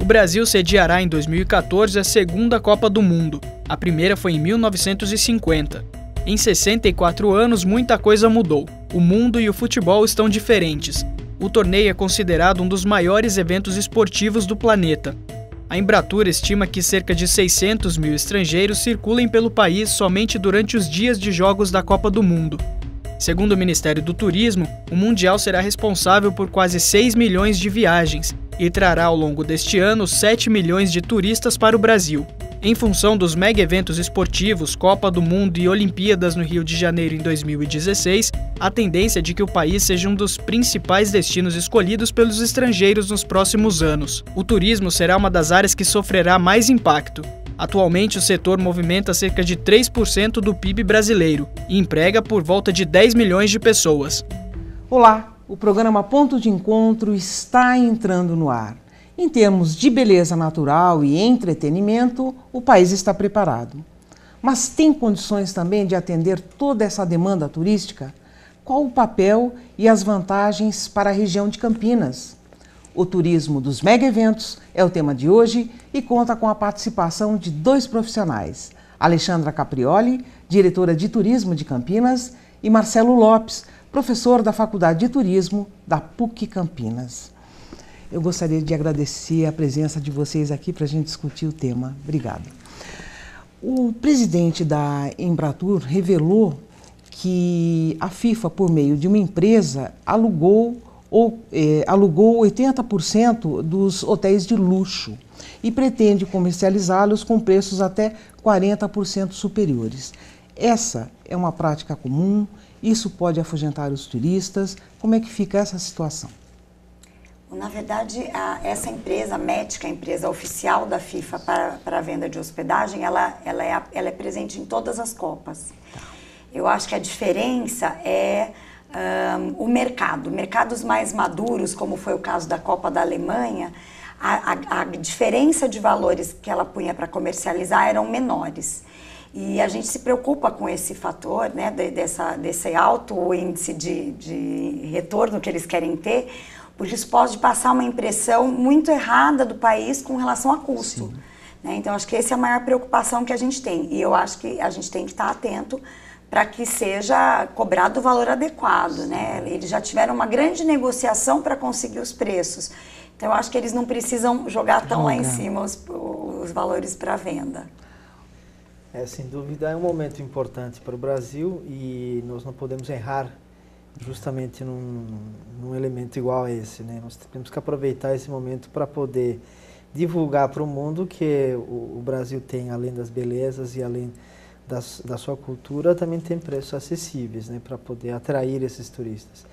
Brasil sediará em 2014 a segunda Copa do Mundo. A primeira foi em 1950. Em 64 anos, muita coisa mudou. O mundo e o futebol estão diferentes. O torneio é considerado um dos maiores eventos esportivos do planeta. A Embratur estima que cerca de 600 mil estrangeiros circulem pelo país somente durante os dias de jogos da Copa do Mundo. Segundo o Ministério do Turismo, o Mundial será responsável por quase 6 milhões de viagens e trará ao longo deste ano 7 milhões de turistas para o Brasil. Em função dos mega-eventos esportivos, Copa do Mundo e Olimpíadas no Rio de Janeiro em 2016, a tendência é de que o país seja um dos principais destinos escolhidos pelos estrangeiros nos próximos anos. O turismo será uma das áreas que sofrerá mais impacto. Atualmente, o setor movimenta cerca de 3% do PIB brasileiro e emprega por volta de 10 milhões de pessoas. Olá, o programa Ponto de Encontro está entrando no ar. Em termos de beleza natural e entretenimento, o país está preparado. Mas tem condições também de atender toda essa demanda turística? Qual o papel e as vantagens para a região de Campinas? O turismo dos mega-eventos é o tema de hoje e conta com a participação de dois profissionais, Alexandra Caprioli, diretora de Turismo de Campinas, e Marcelo Lopes, professor da Faculdade de Turismo da PUC Campinas. Eu gostaria de agradecer a presença de vocês aqui para a gente discutir o tema. Obrigada. O presidente da Embratur revelou que a FIFA, por meio de uma empresa, alugou 80% dos hotéis de luxo e pretende comercializá-los com preços até 40% superiores. Essa é uma prática comum? Isso pode afugentar os turistas? Como é que fica essa situação? Na verdade, essa empresa, a MET, a empresa oficial da FIFA para a venda de hospedagem, ela é presente em todas as Copas. Eu acho que a diferença é o mercado. Mercados mais maduros, como foi o caso da Copa da Alemanha, a diferença de valores que ela punha para comercializar eram menores. E a gente se preocupa com esse fator, né, desse alto índice de retorno que eles querem ter, porque isso pode passar uma impressão muito errada do país com relação a custo. Né? Então, acho que essa é a maior preocupação que a gente tem. E eu acho que a gente tem que estar atento para que seja cobrado o valor adequado. Né? Eles já tiveram uma grande negociação para conseguir os preços. Então, eu acho que eles não precisam jogar tão lá em cima os valores para venda. Sem dúvida, é um momento importante para o Brasil e nós não podemos errar justamente num elemento igual a esse, né? Nós temos que aproveitar esse momento para poder divulgar para o mundo que o Brasil tem, além das belezas e além da sua cultura, também tem preços acessíveis, né? Para poder atrair esses turistas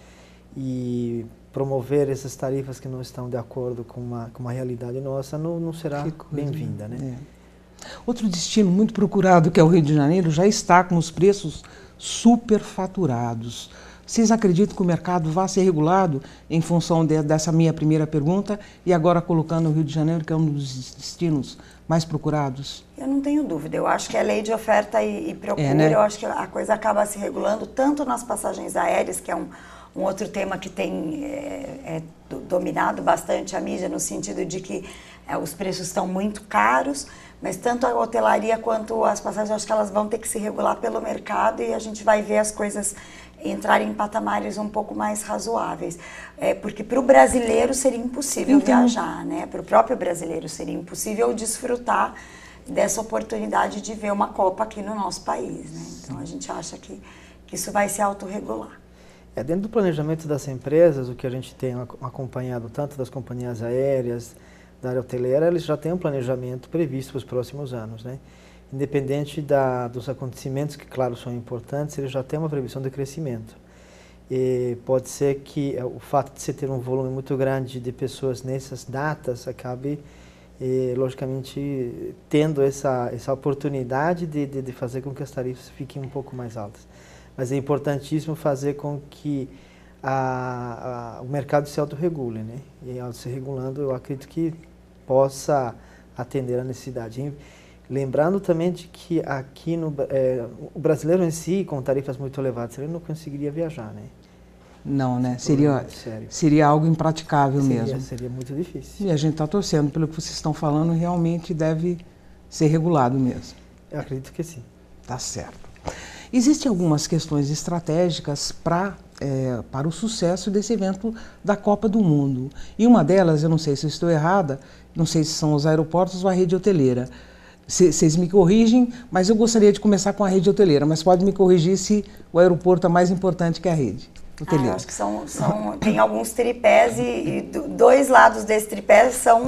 e promover essas tarifas que não estão de acordo com uma realidade nossa não será bem-vinda, né? Outro destino muito procurado, que é o Rio de Janeiro, já está com os preços superfaturados. Vocês acreditam que o mercado vai ser regulado em função dessa minha primeira pergunta e agora colocando o Rio de Janeiro, que é um dos destinos mais procurados? Eu não tenho dúvida. Eu acho que é lei de oferta e procura. Né? Eu acho que a coisa acaba se regulando tanto nas passagens aéreas, que é um outro tema que tem dominado bastante a mídia, no sentido de que os preços estão muito caros, mas tanto a hotelaria quanto as passagens, acho que elas vão ter que se regular pelo mercado e a gente vai ver as coisas entrarem em patamares um pouco mais razoáveis. Porque para o brasileiro seria impossível viajar, né? Para o próprio brasileiro seria impossível desfrutar dessa oportunidade de ver uma Copa aqui no nosso país, né? Então a gente acha que isso vai se autorregular. Dentro do planejamento das empresas, o que a gente tem acompanhado tanto das companhias aéreas, da área hoteleira, eles já têm um planejamento previsto para os próximos anos, né? Independente dos acontecimentos, que claro são importantes, eles já têm uma previsão de crescimento. E pode ser que o fato de você ter um volume muito grande de pessoas nessas datas acabe, logicamente, tendo essa oportunidade de fazer com que as tarifas fiquem um pouco mais altas. Mas é importantíssimo fazer com que o mercado se autorregule, né? E ao se regulando, eu acredito que possa atender a necessidade. Lembrando também de que aqui o brasileiro em si, com tarifas muito elevadas, ele não conseguiria viajar, né? Não, né? Sério. Seria algo impraticável mesmo. Seria muito difícil. E a gente está torcendo, pelo que vocês estão falando, realmente deve ser regulado mesmo. Eu acredito que sim. Tá certo. Existem algumas questões estratégicas para o sucesso desse evento da Copa do Mundo. E uma delas, eu não sei se eu estou errada, não sei se são os aeroportos ou a rede hoteleira. Vocês me corrigem, mas eu gostaria de começar com a rede hoteleira, mas pode me corrigir se o aeroporto é mais importante que a rede hoteleira. Eu acho que tem alguns tripés e dois lados desse tripé são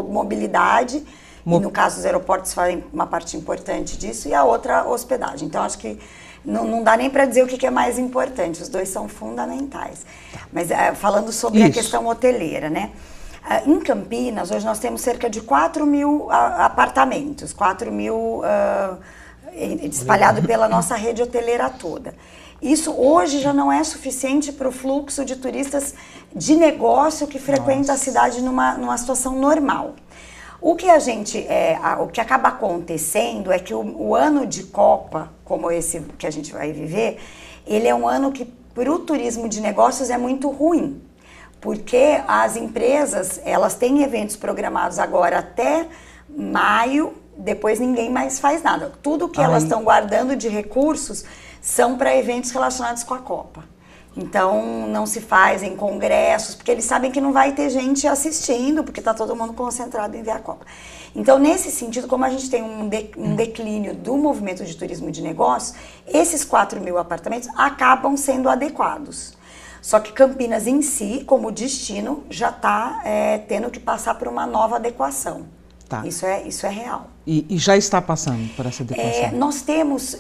mobilidade, e no caso os aeroportos fazem uma parte importante disso, e a outra hospedagem. Então acho que não dá nem para dizer o que é mais importante, os dois são fundamentais. Mas falando sobre a questão hoteleira, né? Em Campinas, hoje nós temos cerca de 4 mil apartamentos, 4 mil espalhados pela nossa rede hoteleira toda. Isso hoje já não é suficiente para o fluxo de turistas de negócio que frequenta a cidade numa situação normal. O que acaba acontecendo é que o ano de Copa, como esse que a gente vai viver, ele é um ano que para o turismo de negócios é muito ruim. Porque as empresas, elas têm eventos programados agora até maio, depois ninguém mais faz nada. Tudo que elas estão guardando de recursos são para eventos relacionados com a Copa. Então, não se fazem congressos, porque eles sabem que não vai ter gente assistindo, porque está todo mundo concentrado em ver a Copa. Então, nesse sentido, como a gente tem um declínio do movimento de turismo de negócios, esses 4 mil apartamentos acabam sendo adequados. Só que Campinas em si, como destino, já está tendo que passar por uma nova adequação. Tá. Isso é real. E já está passando por essa adequação? Nós temos,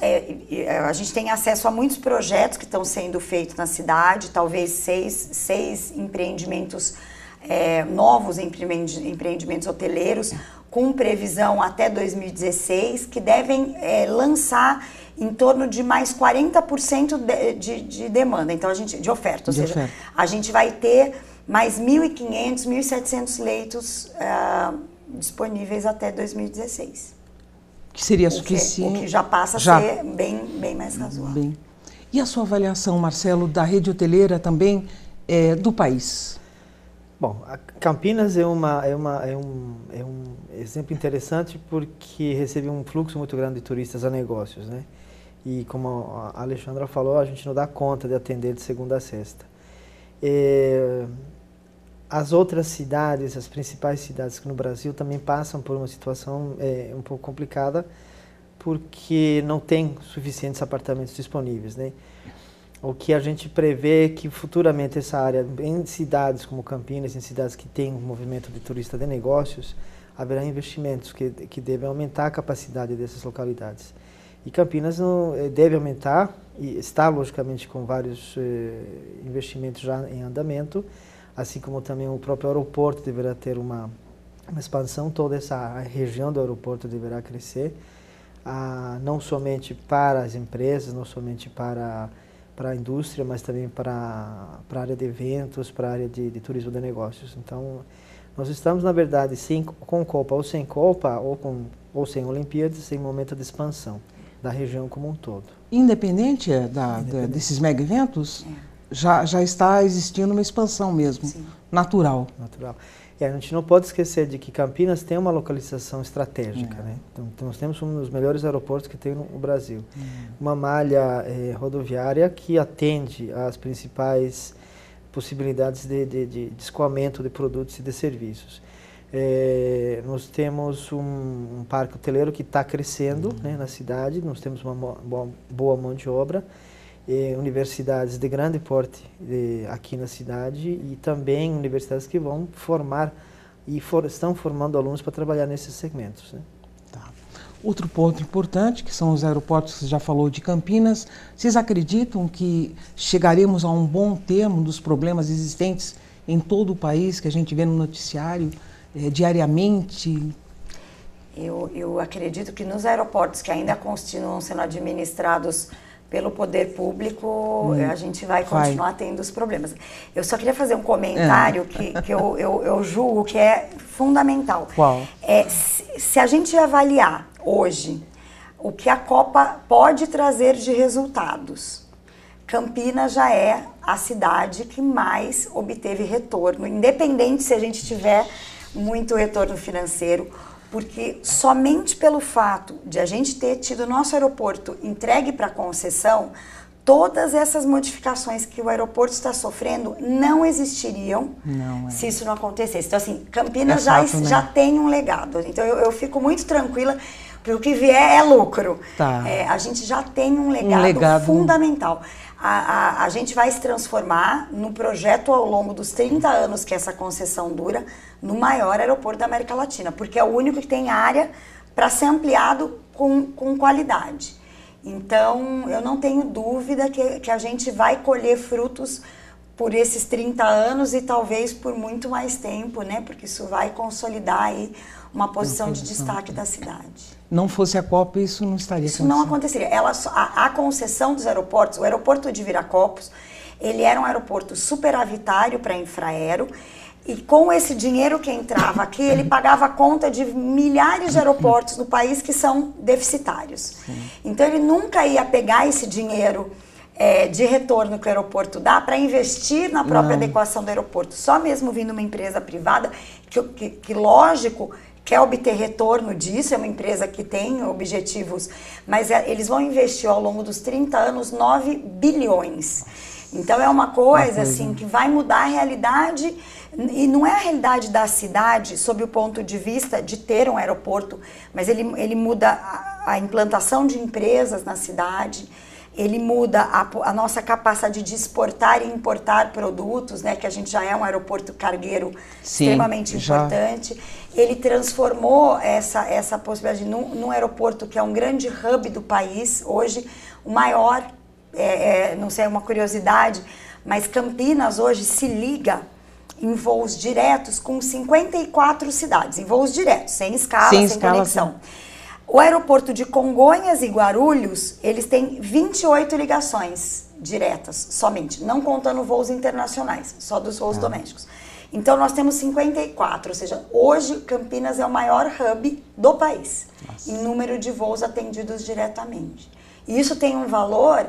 a gente tem acesso a muitos projetos que estão sendo feitos na cidade, talvez seis empreendimentos, novos empreendimentos hoteleiros, com previsão até 2016, que devem lançar em torno de mais 40% de demanda, então de oferta, ou seja, a gente vai ter mais 1.500, 1.700 leitos disponíveis até 2016. Que seria suficiente. O que já passa a ser bem mais razoável. E a sua avaliação, Marcelo, da rede hoteleira também do país? Bom, a Campinas é um exemplo interessante porque recebe um fluxo muito grande de turistas a negócios, né? E como a Alexandra falou, a gente não dá conta de atender de segunda a sexta. As outras cidades, as principais cidades que no Brasil também passam por uma situação um pouco complicada porque não tem suficientes apartamentos disponíveis, né? O que a gente prevê é que futuramente essa área, em cidades como Campinas, em cidades que têm um movimento de turista de negócios, haverá investimentos que devem aumentar a capacidade dessas localidades. E Campinas deve aumentar, e está logicamente com vários investimentos já em andamento, assim como também o próprio aeroporto deverá ter uma expansão, toda essa região do aeroporto deverá crescer, não somente para as empresas, não somente para a indústria, mas também para a área de eventos, para a área de turismo de negócios. Então, nós estamos, na verdade, com Copa ou sem Copa, ou sem Olimpíadas, em momento de expansão da região como um todo. Independente desses mega eventos, já está existindo uma expansão mesmo, natural. A gente não pode esquecer de que Campinas tem uma localização estratégica, né? Então, nós temos um dos melhores aeroportos que tem no Brasil. Uma malha rodoviária que atende às principais possibilidades de escoamento de produtos e de serviços. Nós temos um parque hoteleiro que está crescendo, né, na cidade, nós temos uma boa mão de obra, universidades de grande porte aqui na cidade e também universidades que vão formar e estão formando alunos para trabalhar nesses segmentos, né? Tá. Outro ponto importante, que são os aeroportos que você já falou de Campinas. Vocês acreditam que chegaremos a um bom termo dos problemas existentes em todo o país, que a gente vê no noticiário diariamente? Eu acredito que nos aeroportos que ainda continuam sendo administrados pelo poder público, a gente vai continuar tendo os problemas. Eu só queria fazer um comentário que eu julgo que é fundamental. Qual? Se a gente avaliar hoje o que a Copa pode trazer de resultados, Campinas já é a cidade que mais obteve retorno, independente se a gente tiver muito retorno financeiro, porque somente pelo fato de a gente ter tido nosso aeroporto entregue para concessão, todas essas modificações que o aeroporto está sofrendo não existiriam se isso não acontecesse. Então, assim, Campinas já tem um legado. Então, eu fico muito tranquila, porque o que vier é lucro. Tá. A gente já tem um legado fundamental. A gente vai se transformar no projeto ao longo dos 30 anos que essa concessão dura, no maior aeroporto da América Latina, porque é o único que tem área para ser ampliado com qualidade. Então, eu não tenho dúvida que a gente vai colher frutos por esses 30 anos e talvez por muito mais tempo, né? Porque isso vai consolidar aí uma posição de destaque da cidade. Não fosse a Copa, isso não estaria acontecendo. Isso não aconteceria. A concessão dos aeroportos, o aeroporto de Viracopos, ele era um aeroporto superavitário para Infraero, e com esse dinheiro que entrava aqui, ele pagava a conta de milhares de aeroportos no país que são deficitários. Então, ele nunca ia pegar esse dinheiro de retorno que o aeroporto dá para investir na própria adequação do aeroporto. Só mesmo vindo uma empresa privada, que lógico, quer obter retorno disso, é uma empresa que tem objetivos, mas eles vão investir ao longo dos 30 anos 9 bilhões. Então, é uma coisa assim, que vai mudar a realidade. E não é a realidade da cidade sob o ponto de vista de ter um aeroporto, mas ele muda a implantação de empresas na cidade, ele muda a nossa capacidade de exportar e importar produtos, né, que a gente já é um aeroporto cargueiro extremamente importante. Ele transformou essa possibilidade num aeroporto que é um grande hub do país, hoje o maior, não sei, uma curiosidade, mas Campinas hoje se liga em voos diretos com 54 cidades, em voos diretos, sem escala, sem conexão. O aeroporto de Congonhas e Guarulhos, eles têm 28 ligações diretas somente, não contando voos internacionais, só dos voos domésticos. Então, nós temos 54, ou seja, hoje Campinas é o maior hub do país, em número de voos atendidos diretamente. E isso tem um valor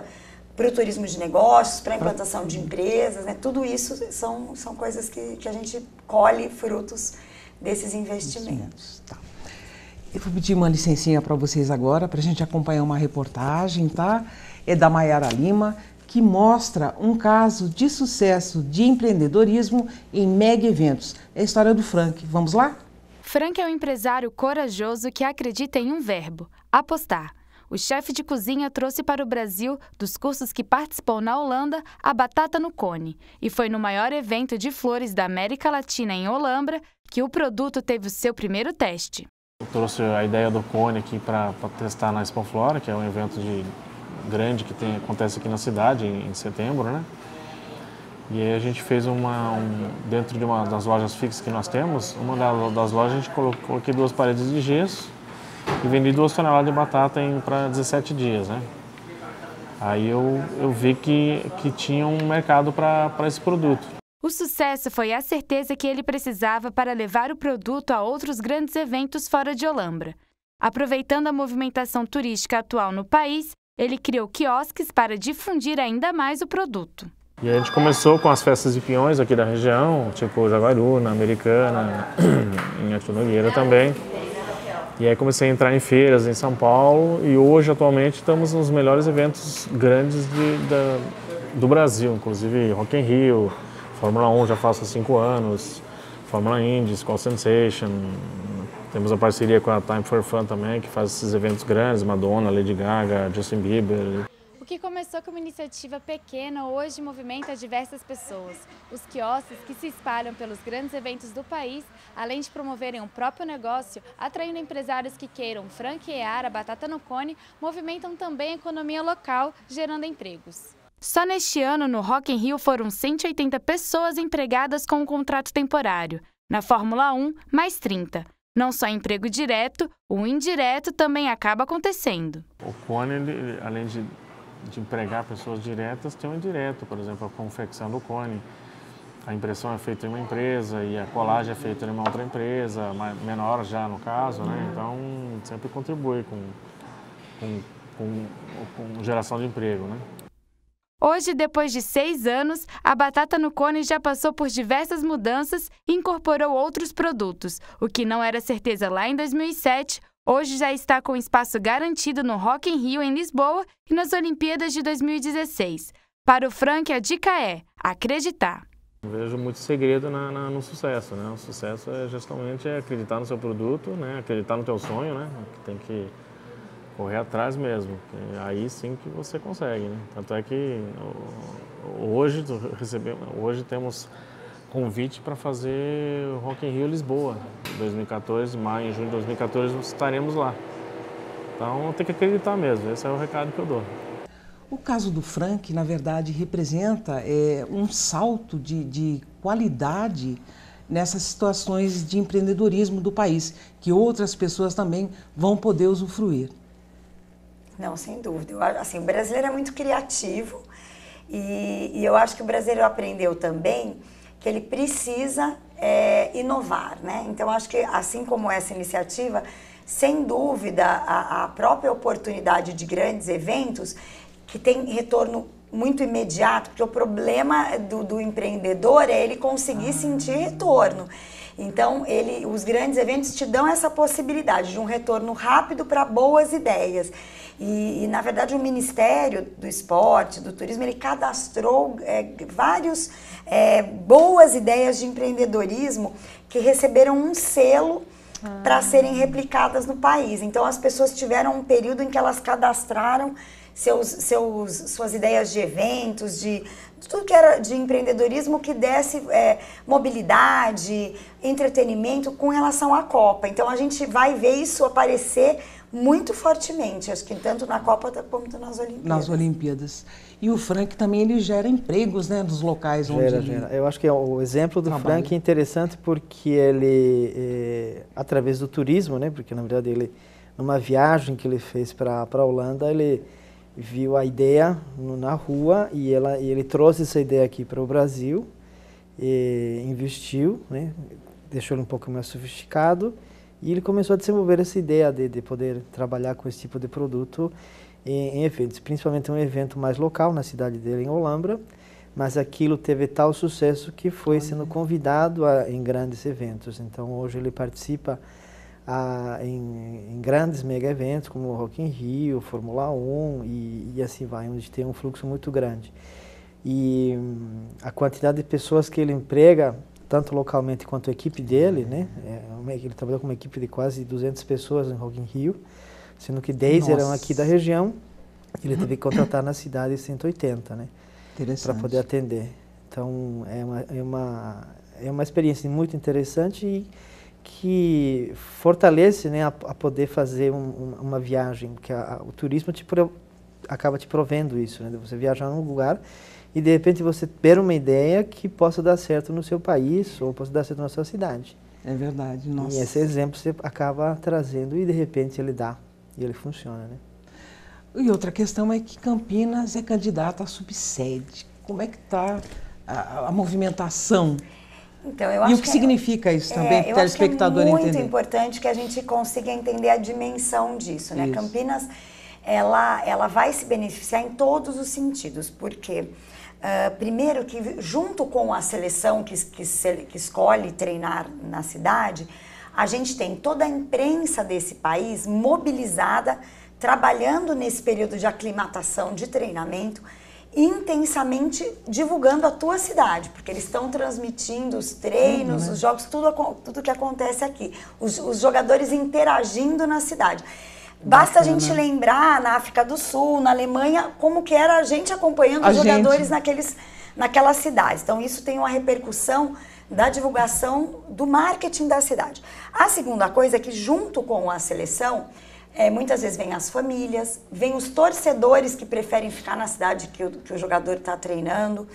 para o turismo de negócios, para a implantação de empresas, né? Tudo isso são coisas que a gente colhe frutos desses investimentos. Tá. Eu vou pedir uma licencinha para vocês agora, para a gente acompanhar uma reportagem, tá? É da Maiara Lima, que mostra um caso de sucesso de empreendedorismo em mega eventos. É a história do Frank. Vamos lá? Frank é um empresário corajoso que acredita em um verbo: apostar. O chefe de cozinha trouxe para o Brasil, dos cursos que participou na Holanda, a batata no cone. E foi no maior evento de flores da América Latina, em Olambra, que o produto teve o seu primeiro teste. Eu trouxe a ideia do cone aqui para testar na Expo Flora, que é um evento grande que acontece aqui na cidade, em setembro, né? E aí a gente fez dentro de uma das lojas fixas que nós temos, uma das lojas a gente coloquei 2 paredes de gesso, e vendi 2 toneladas de batata para 17 dias, né? Aí eu vi que tinha um mercado para esse produto. O sucesso foi a certeza que ele precisava para levar o produto a outros grandes eventos fora de Olambra. Aproveitando a movimentação turística atual no país, ele criou quiosques para difundir ainda mais o produto. E a gente começou com as festas de peões aqui da região, tipo Jaguaruna, Americana, em Artur Nogueira também. E aí comecei a entrar em feiras em São Paulo e hoje, atualmente, estamos nos melhores eventos grandes do Brasil, inclusive Rock in Rio, Fórmula 1 já faço há 5 anos, Fórmula Indy, Call Sensation, temos a parceria com a Time for Fun também, que faz esses eventos grandes, Madonna, Lady Gaga, Justin Bieber. O que começou como iniciativa pequena, hoje movimenta diversas pessoas. Os quiosques que se espalham pelos grandes eventos do país, além de promoverem um próprio negócio, atraindo empresários que queiram franquear a batata no cone, movimentam também a economia local, gerando empregos. Só neste ano, no Rock in Rio, foram 180 pessoas empregadas com um contrato temporário. Na Fórmula 1, mais 30. Não só emprego direto, o indireto também acaba acontecendo. O cone, além de empregar pessoas diretas, tem um indireto, por exemplo, a confecção do cone. A impressão é feita em uma empresa e a colagem é feita em uma outra empresa, menor já no caso, né? Então sempre contribui com geração de emprego, né? Hoje, depois de 6 anos, a batata no cone já passou por diversas mudanças e incorporou outros produtos. O que não era certeza lá em 2007, hoje já está com espaço garantido no Rock in Rio, em Lisboa, e nas Olimpíadas de 2016. Para o Frank, a dica é acreditar. Eu vejo muito segredo no sucesso, né? O sucesso é justamente acreditar no seu produto, né? Acreditar no teu sonho, né? Tem que correr atrás mesmo. Aí sim que você consegue, né? Tanto é que hoje temos convite para fazer o Rock in Rio Lisboa, 2014, maio e junho de 2014 estaremos lá. Então tem que acreditar mesmo, esse é o recado que eu dou. O caso do Frank, na verdade, representa um salto de qualidade nessas situações de empreendedorismo do país, que outras pessoas também vão poder usufruir. Não, sem dúvida. Assim, o brasileiro é muito criativo e eu acho que o brasileiro aprendeu também que ele precisa inovar, né? Então, acho que assim como essa iniciativa, sem dúvida, a própria oportunidade de grandes eventos que tem retorno muito imediato, porque o problema do empreendedor é ele conseguir sentir retorno. Então, os grandes eventos te dão essa possibilidade de um retorno rápido para boas ideias. E, na verdade, o Ministério do Esporte, do Turismo, ele cadastrou várias boas ideias de empreendedorismo que receberam um selo para serem replicadas no país. Então, as pessoas tiveram um período em que elas cadastraram suas ideias de eventos, de tudo que era de empreendedorismo que desse mobilidade, entretenimento com relação à Copa. Então a gente vai ver isso aparecer muito fortemente, acho que tanto na Copa quanto nas Olimpíadas. Nas Olimpíadas. E o Frank também ele gera empregos, né, nos locais onde gera. Eu acho que o exemplo do Frank é interessante porque ele, através do turismo, né, porque na verdade ele, numa viagem que ele fez para a Holanda, ele viu a ideia na rua e ele trouxe essa ideia aqui para o Brasil, e investiu, né, deixou ele um pouco mais sofisticado e ele começou a desenvolver essa ideia de poder trabalhar com esse tipo de produto em eventos, principalmente um evento mais local na cidade dele, em Olambra, mas aquilo teve tal sucesso que foi sendo convidado em grandes eventos. Então hoje ele participa em grandes mega eventos como o Rock in Rio, Fórmula 1 e assim vai, onde tem um fluxo muito grande. E a quantidade de pessoas que ele emprega, tanto localmente quanto a equipe dele, né? Ele trabalhou com uma equipe de quase 200 pessoas em Rock in Rio, sendo que 10 eram aqui da região, ele teve que contratar na cidade 180, né? Para poder atender. Então é uma experiência muito interessante e que fortalece, né, a poder fazer uma viagem, porque o turismo acaba te provendo isso, né, de você viajar num lugar e de repente você ter uma ideia que possa dar certo no seu país ou possa dar certo na sua cidade. É verdade. Nossa. E esse exemplo você acaba trazendo e de repente ele dá e ele funciona, né? E outra questão é que Campinas é candidata a subsede. Como é que está a movimentação? Então, eu acho e o que significa isso também para o telespectador entender? Eu acho que é muito importante que a gente consiga entender a dimensão disso, né? Isso. Campinas, ela vai se beneficiar em todos os sentidos, porque, primeiro, que junto com a seleção que escolhe treinar na cidade, a gente tem toda a imprensa desse país mobilizada, trabalhando nesse período de aclimatação, de treinamento, intensamente divulgando a tua cidade, porque eles estão transmitindo os treinos, os jogos, tudo que acontece aqui. Os jogadores interagindo na cidade. Basta a gente lembrar na África do Sul, na Alemanha, como que era a gente acompanhando os jogadores naquelas cidades. Então isso tem uma repercussão da divulgação do marketing da cidade. A segunda coisa é que junto com a seleção, muitas vezes vem as famílias, vem os torcedores que preferem ficar na cidade que o jogador está treinando,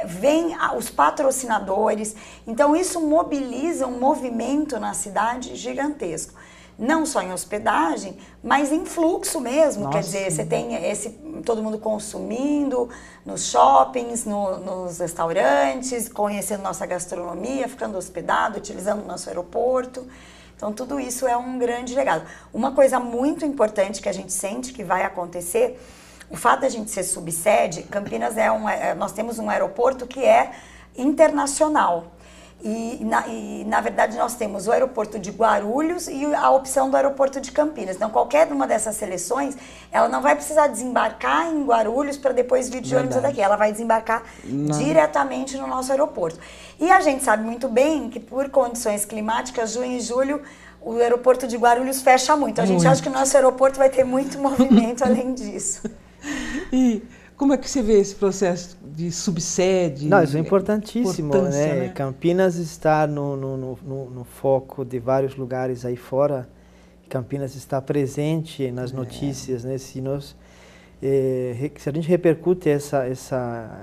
vem os patrocinadores. Então isso mobiliza um movimento na cidade gigantesco. Não só em hospedagem, mas em fluxo mesmo. Nossa. Quer dizer, você tem todo mundo consumindo nos shoppings, nos restaurantes, conhecendo nossa gastronomia, ficando hospedado, utilizando o nosso aeroporto. Então, tudo isso é um grande legado. Uma coisa muito importante que a gente sente que vai acontecer, o fato da gente ser subsede, Campinas nós temos um aeroporto que é internacional. E, na verdade, nós temos o aeroporto de Guarulhos e a opção do aeroporto de Campinas. Então, qualquer uma dessas seleções, ela não vai precisar desembarcar em Guarulhos para depois vir de ônibus daqui. Ela vai desembarcar diretamente no nosso aeroporto. E a gente sabe muito bem que, por condições climáticas, junho e julho, o aeroporto de Guarulhos fecha muito. A gente acha que o nosso aeroporto vai ter muito movimento além disso. E como é que você vê esse processo de subsede? Não, isso é importantíssimo, né? Campinas está no foco de vários lugares aí fora. Campinas está presente nas notícias, né? Se a gente repercute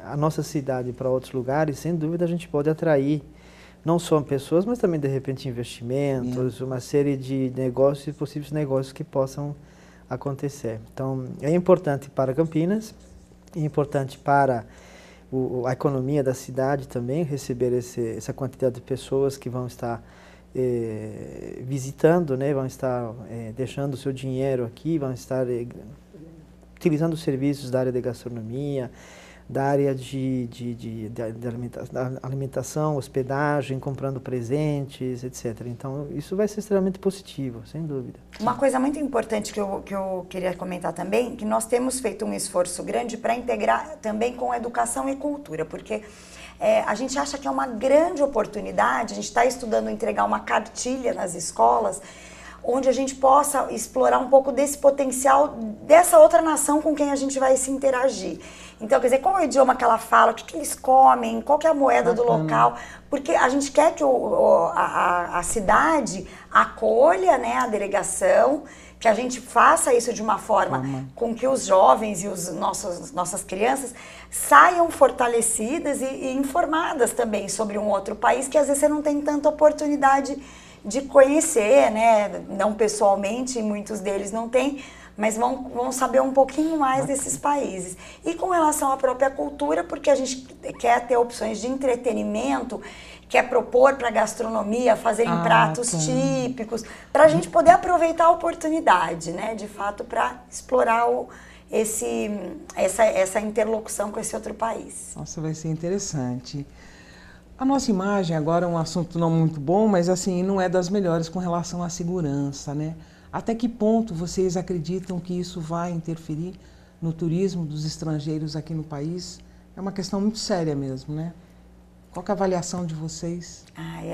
a nossa cidade para outros lugares, sem dúvida a gente pode atrair não só pessoas, mas também de repente investimentos, uma série de negócios e possíveis negócios que possam acontecer. Então, é importante para Campinas, é importante para a economia da cidade também, receber essa quantidade de pessoas que vão estar visitando, né? Vão estar deixando o seu dinheiro aqui, vão estar utilizando os serviços da área de gastronomia, da área de alimentação, hospedagem, comprando presentes, etc. Então, isso vai ser extremamente positivo, sem dúvida. Uma coisa muito importante que eu queria comentar também, que nós temos feito um esforço grande para integrar também com educação e cultura, porque a gente acha que é uma grande oportunidade, a gente está estudando entregar uma cartilha nas escolas, onde a gente possa explorar um pouco desse potencial dessa outra nação com quem a gente vai se interagir. Então, quer dizer, qual é o idioma que ela fala, o que eles comem, qual que é a moeda do local, porque a gente quer que a cidade acolha, né, a delegação, que a gente faça isso de uma forma com que os jovens e nossas crianças saiam fortalecidas e informadas também sobre um outro país que às vezes você não tem tanta oportunidade de conhecer, né, não pessoalmente, muitos deles não têm, mas vão saber um pouquinho mais desses países. E com relação à própria cultura, porque a gente quer ter opções de entretenimento, quer propor para a gastronomia fazerem pratos típicos, para a gente poder aproveitar a oportunidade, né, de fato, para explorar essa interlocução com esse outro país. Nossa, vai ser interessante. A nossa imagem agora é um assunto não muito bom, mas assim, não é das melhores com relação à segurança, né? Até que ponto vocês acreditam que isso vai interferir no turismo dos estrangeiros aqui no país? É uma questão muito séria mesmo, né? Qual que é a avaliação de vocês?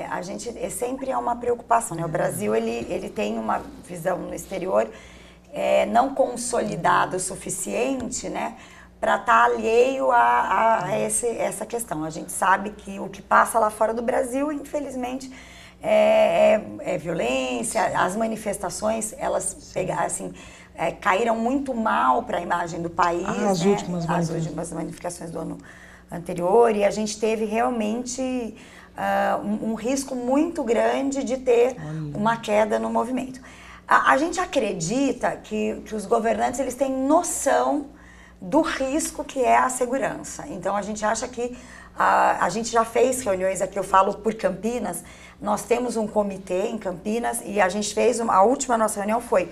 A gente sempre é uma preocupação, né? O Brasil ele tem uma visão no exterior não consolidada o suficiente, né, para estar alheio a essa questão. A gente sabe que o que passa lá fora do Brasil, infelizmente, é violência. As manifestações, elas caíram muito mal para a imagem do país, as últimas manifestações do ano anterior, e a gente teve realmente um risco muito grande de ter uma queda no movimento. A gente acredita que os governantes eles têm noção do risco que é a segurança. Então, a gente acha que a gente já fez reuniões aqui, eu falo por Campinas, nós temos um comitê em Campinas e a gente fez, a última nossa reunião foi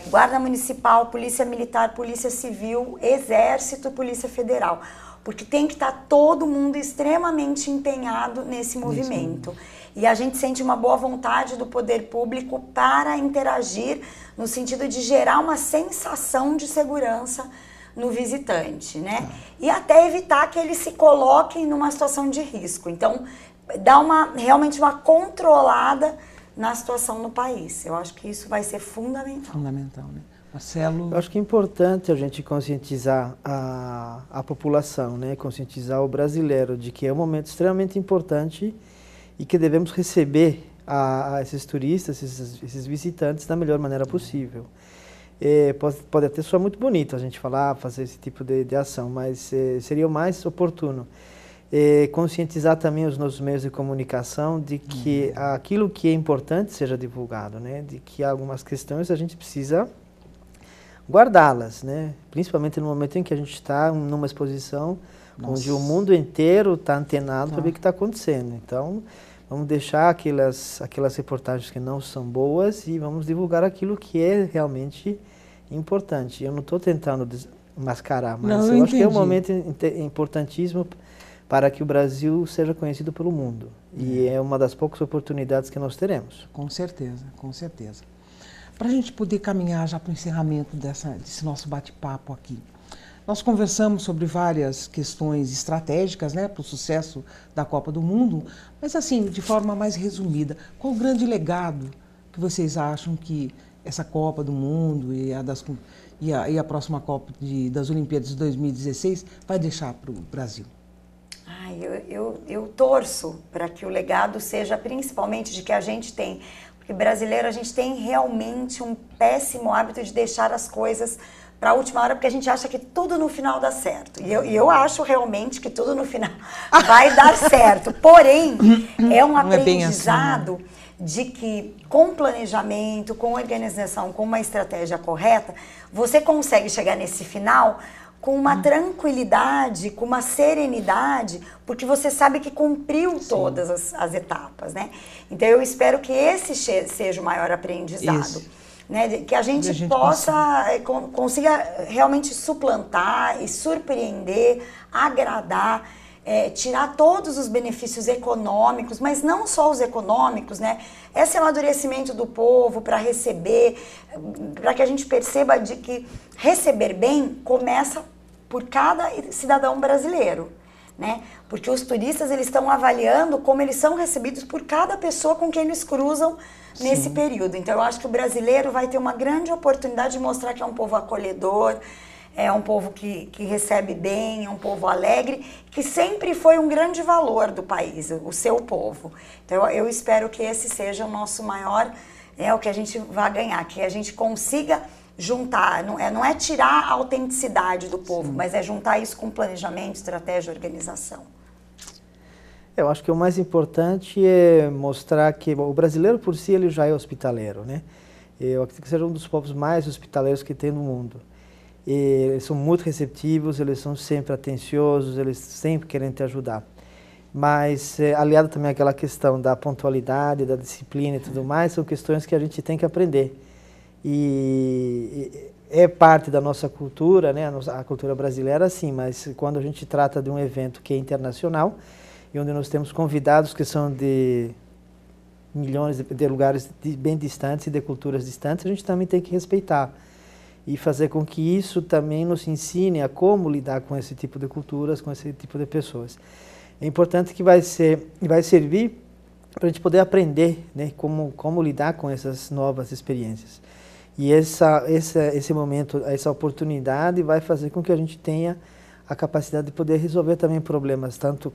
Guarda Municipal, Polícia Militar, Polícia Civil, Exército, Polícia Federal, porque tem que estar todo mundo extremamente empenhado nesse movimento. E a gente sente uma boa vontade do poder público para interagir no sentido de gerar uma sensação de segurança no visitante, né? E até evitar que ele se coloque numa situação de risco. Então, dá realmente uma controlada na situação no país. Eu acho que isso vai ser fundamental. Fundamental, né? Marcelo? Eu acho que é importante a gente conscientizar a população, né? Conscientizar o brasileiro de que é um momento extremamente importante e que devemos receber esses turistas, esses visitantes da melhor maneira possível. Pode até soar muito bonito a gente fazer esse tipo de ação, mas seria o mais oportuno conscientizar também os nossos meios de comunicação de que aquilo que é importante seja divulgado, né? De que algumas questões a gente precisa guardá-las, né? Principalmente no momento em que a gente está numa exposição onde o mundo inteiro está antenado para ver o que está acontecendo. Então, vamos deixar aquelas reportagens que não são boas e vamos divulgar aquilo que é realmente importante. Eu não estou tentando mascarar, mas Não, eu acho que é um entendi. momento importantíssimo para que o Brasil seja conhecido pelo mundo. E é uma das poucas oportunidades que nós teremos. Com certeza, com certeza. Para a gente poder caminhar já para o encerramento desse nosso bate-papo aqui, nós conversamos sobre várias questões estratégicas, né, para o sucesso da Copa do Mundo, mas assim, de forma mais resumida, qual o grande legado que vocês acham que essa Copa do Mundo e a próxima Copa das Olimpíadas de 2016 vai deixar para o Brasil? Eu torço para que o legado seja principalmente de que a gente tem, porque brasileiro a gente tem realmente um péssimo hábito de deixar as coisas para a última hora, porque a gente acha que tudo no final dá certo. E eu acho realmente que tudo no final vai dar certo. Porém, é um aprendizado de que com planejamento, com organização, com uma estratégia correta, você consegue chegar nesse final com uma tranquilidade, com uma serenidade, porque você sabe que cumpriu todas as etapas, né? Então eu espero que esse seja o maior aprendizado. Né, que a gente consiga realmente suplantar e surpreender, agradar, tirar todos os benefícios econômicos, mas não só os econômicos, né? Esse amadurecimento do povo para receber, para que a gente perceba de que receber bem começa por cada cidadão brasileiro, né? Porque os turistas eles estão avaliando como eles são recebidos por cada pessoa com quem eles cruzam nesse período. Então eu acho que o brasileiro vai ter uma grande oportunidade de mostrar que é um povo acolhedor, é um povo que recebe bem, é um povo alegre, que sempre foi um grande valor do país, o seu povo. Então eu espero que esse seja o nosso maior, o que a gente vai ganhar, que a gente consiga juntar, não é tirar a autenticidade do povo, mas é juntar isso com planejamento, estratégia, organização. Eu acho que o mais importante é mostrar que o brasileiro por si ele já é hospitaleiro, né? Eu acredito que seja um dos povos mais hospitaleiros que tem no mundo. E eles são muito receptivos, eles são sempre atenciosos, eles sempre querem te ajudar. Mas aliado também àquela questão da pontualidade, da disciplina e tudo mais, são questões que a gente tem que aprender. E é parte da nossa cultura, né? A cultura brasileira, sim, mas quando a gente trata de um evento que é internacional, e onde nós temos convidados que são de milhões de lugares bem distantes e de culturas distantes, a gente também tem que respeitar e fazer com que isso também nos ensine a como lidar com esse tipo de culturas, com esse tipo de pessoas. É importante que vai servir para a gente poder aprender, né, como lidar com essas novas experiências. E esse momento, essa oportunidade vai fazer com que a gente tenha a capacidade de poder resolver também problemas, tanto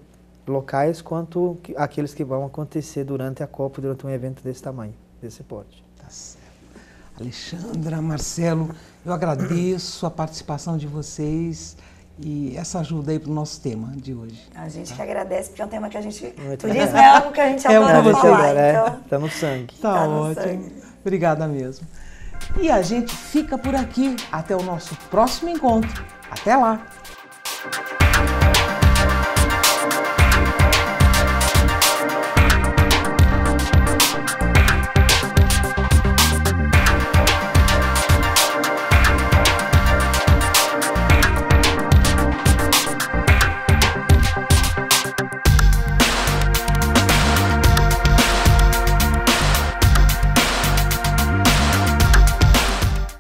locais quanto aqueles que vão acontecer durante a Copa, durante um evento desse tamanho, desse porte. Tá certo. Alexandra, Marcelo, eu agradeço a participação de vocês e essa ajuda aí para o nosso tema de hoje. A gente que agradece, porque é um tema que a gente... Turismo é algo que a gente adora falar, então... Tá no sangue. Tá ótimo. Obrigada mesmo. E a gente fica por aqui. Até o nosso próximo encontro. Até lá!